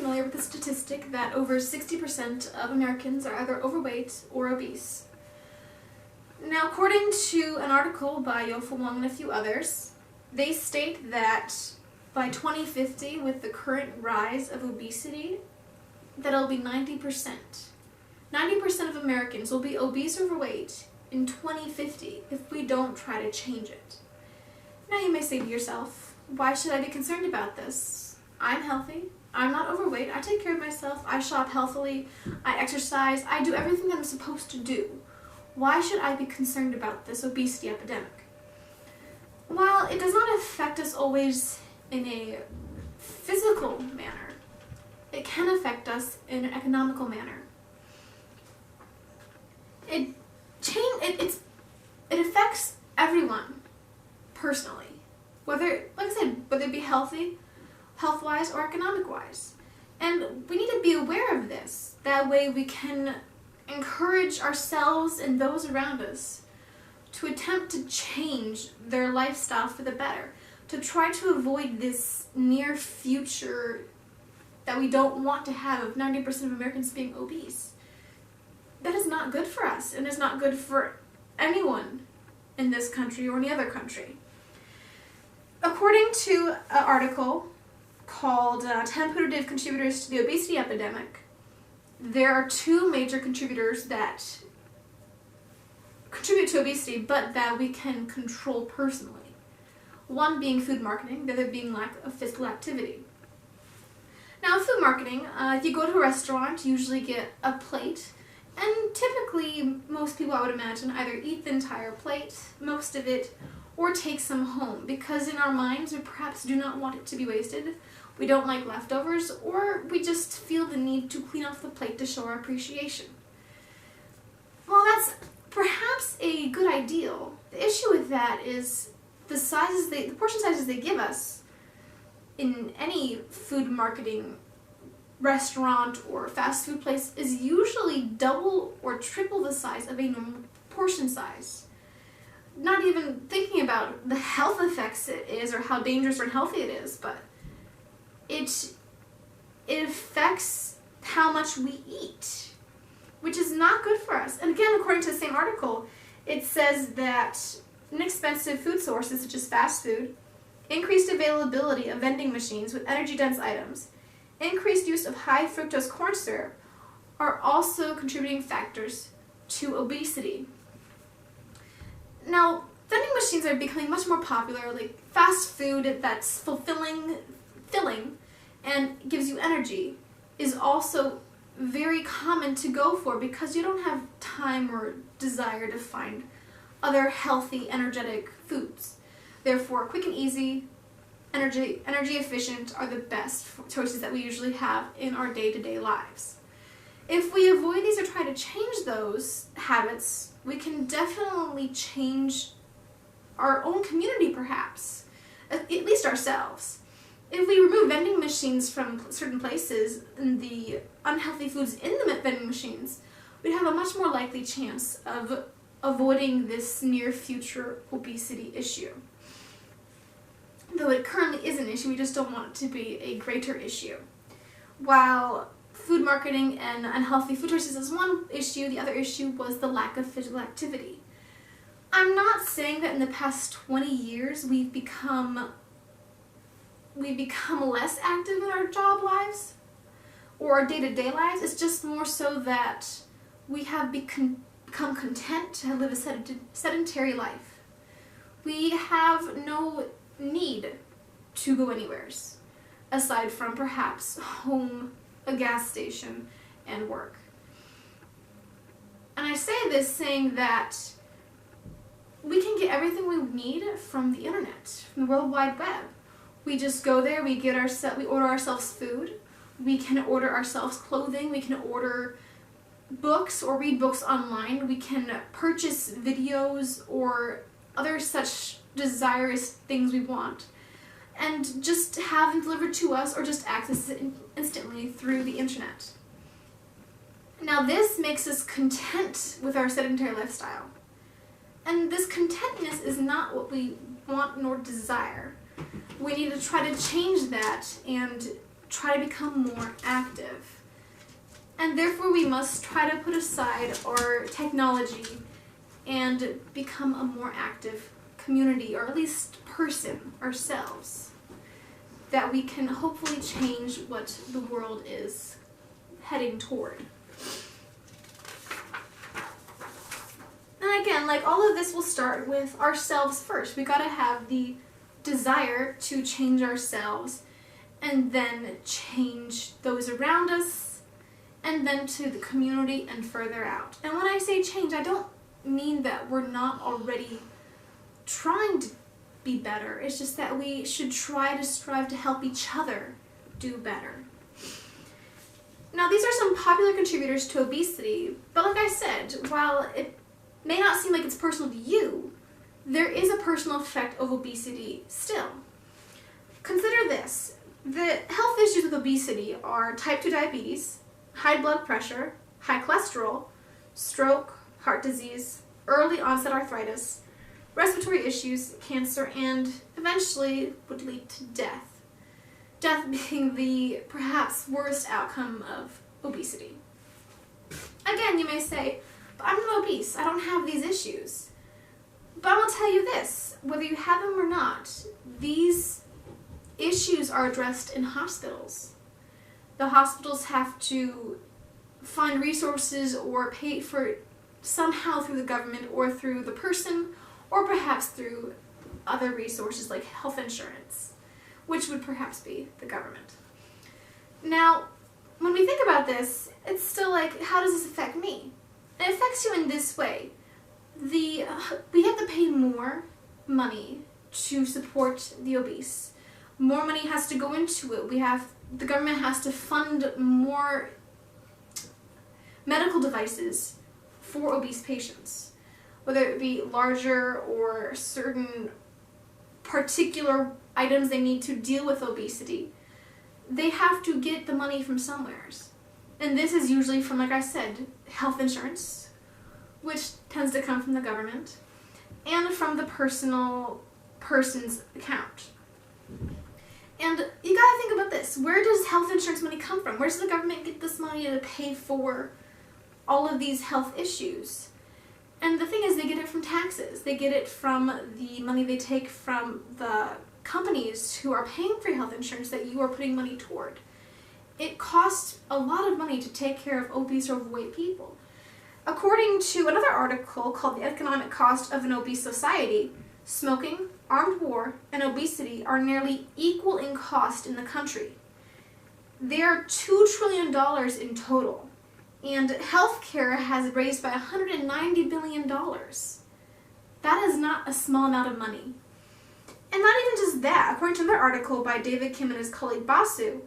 familiar with the statistic that over 60% of Americans are either overweight or obese. Now, according to an article by Yofel Wong and a few others, they state that by 2050, with the current rise of obesity, that it'll be 90%. 90% of Americans will be obese or overweight in 2050 if we don't try to change it. Now you may say to yourself, why should I be concerned about this? I'm healthy, I'm not overweight, I take care of myself, I shop healthily, I exercise, I do everything that I'm supposed to do. Why should I be concerned about this obesity epidemic? While it does not affect us always in a physical manner, it can affect us in an economical manner. It affects everyone personally, whether, like I said, whether it be healthy, health-wise, or economic-wise. And we need to be aware of this. That way we can encourage ourselves and those around us to attempt to change their lifestyle for the better, to try to avoid this near future that we don't want to have of 90% of Americans being obese. That is not good for us, and is not good for anyone in this country or any other country. According to an article called 10 Putative Contributors to the Obesity Epidemic, there are two major contributors that contribute to obesity, but that we can control personally. One being food marketing, the other being lack of physical activity. Now, food marketing, if you go to a restaurant, you usually get a plate, and typically most people, I would imagine, either eat the entire plate, most of it, or take some home, because in our minds we perhaps do not want it to be wasted, we don't like leftovers, or we just feel the need to clean off the plate to show our appreciation. Well, that's perhaps a good ideal. The issue with that is the portion sizes they give us in any food marketing restaurant or fast food place is usually double or triple the size of a normal portion size. Not even thinking about the health effects it is or how dangerous or unhealthy it is, but it affects how much we eat, which is not good for us. And again, according to the same article, it says that inexpensive food sources such as fast food, increased availability of vending machines with energy-dense items, increased use of high fructose corn syrup are also contributing factors to obesity. Now, vending machines are becoming much more popular, like fast food that's filling and gives you energy is also very common to go for because you don't have time or desire to find other healthy, energetic foods. Therefore, quick and easy, energy efficient are the best choices that we usually have in our day-to-day lives. If we avoid these or try to change those habits, we can definitely change our own community perhaps, at least ourselves. If we remove vending machines from certain places and the unhealthy foods in the vending machines, we'd have a much more likely chance of avoiding this near future obesity issue. Though it currently is an issue, we just don't want it to be a greater issue. While food marketing and unhealthy food choices is one issue, the other issue was the lack of physical activity. I'm not saying that in the past 20 years we've become less active in our job lives or our day-to-day lives. It's just more so that we have become content to live a sedentary life. We have no need to go anywhere aside from perhaps home, a gas station, and work. And I say this saying that we can get everything we need from the internet, from the World Wide Web. We just go there, we order ourselves food, we can order ourselves clothing, we can order books or read books online, we can purchase videos or other such desirous things we want, and just have them delivered to us or just access it instantly through the internet. Now this makes us content with our sedentary lifestyle. And this contentness is not what we want nor desire. We need to try to change that and try to become more active. And therefore we must try to put aside our technology and become a more active community, or at least person ourselves, that we can hopefully change what the world is heading toward. And again, like all of this will start with ourselves first. We gotta have the desire to change ourselves, and then change those around us, and then to the community and further out. And when I say change, I don't mean that we're not already trying to be better. It's just that we should try to strive to help each other do better. Now, these are some popular contributors to obesity, but like I said, while it may not seem like it's personal to you, there is a personal effect of obesity still. Consider this. The health issues with obesity are type 2 diabetes, high blood pressure, high cholesterol, stroke, heart disease, early onset arthritis, respiratory issues, cancer, and eventually would lead to death. Death being the perhaps worst outcome of obesity. Again, you may say, but I'm not obese, I don't have these issues. But I will tell you this, whether you have them or not, these issues are addressed in hospitals. The hospitals have to find resources or pay for it somehow through the government or through the person, or perhaps through other resources like health insurance, which would perhaps be the government. Now, when we think about this, it's still like, how does this affect me? It affects you in this way. We have to pay more money to support the obese. More money has to go into it. The government has to fund more medical devices for obese patients, whether it be larger or certain particular items they need to deal with obesity. They have to get the money from somewhere. And this is usually from, like I said, health insurance, which tends to come from the government, and from the person's account. And you gotta think about this. Where does health insurance money come from? Where does the government get this money to pay for all of these health issues? And the thing is, they get it from taxes. They get it from the money they take from the companies who are paying for health insurance that you are putting money toward. It costs a lot of money to take care of obese or overweight people. According to another article called The Economic Cost of an Obese Society, smoking, armed war, and obesity are nearly equal in cost in the country. They are $2 trillion in total, and healthcare has raised by $190 billion. That is not a small amount of money. And not even just that. According to another article by David Kim and his colleague Basu,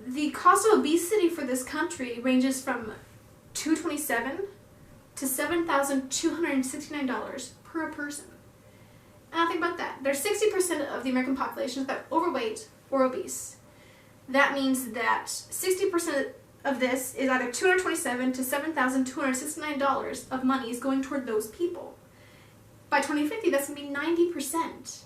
the cost of obesity for this country ranges from $227 to $7,269 per person. And now think about that. There's 60% of the American population that are overweight or obese. That means that 60% of this is either $227 to $7,269 of money is going toward those people. By 2050, that's going to be 90%.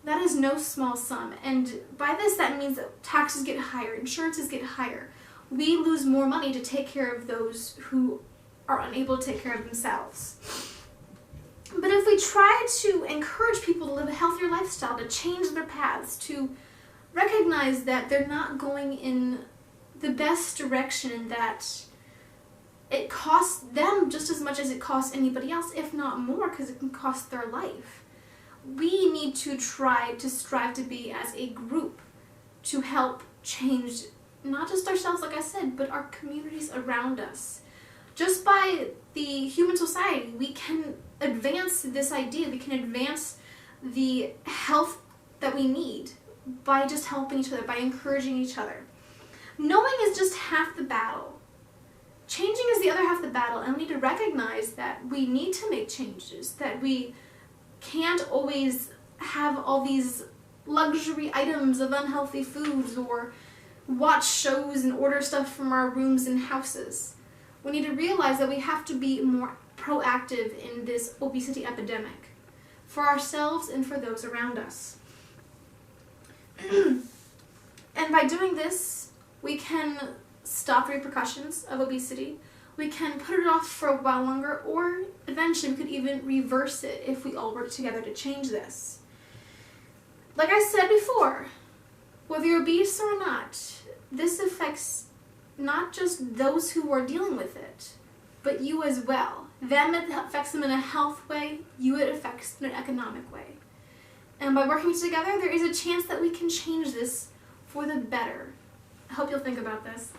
That is no small sum. And by this, that means that taxes get higher, insurances get higher. We lose more money to take care of those who are unable to take care of themselves. But if we try to encourage people to live a healthier lifestyle, to change their paths, to recognize that they're not going in the best direction, that it costs them just as much as it costs anybody else, if not more, because it can cost their life. We need to try to strive to be as a group to help change not just ourselves, like I said, but our communities around us. Just by the human society, we can advance this idea, we can advance the health that we need by just helping each other, by encouraging each other. Knowing is just half the battle. Changing is the other half of the battle, and we need to recognize that we need to make changes, that we can't always have all these luxury items of unhealthy foods or watch shows and order stuff from our rooms and houses. We need to realize that we have to be more proactive in this obesity epidemic for ourselves and for those around us. And by doing this, We can stop the repercussions of obesity. We can put it off for a while longer, or eventually we could even reverse it if we all work together to change this. Like I said before, whether you're obese or not, this affects not just those who are dealing with it, but you as well. Them, it affects them in a health way, you, it affects in an economic way. And by working together, there is a chance that we can change this for the better. I hope you'll think about this.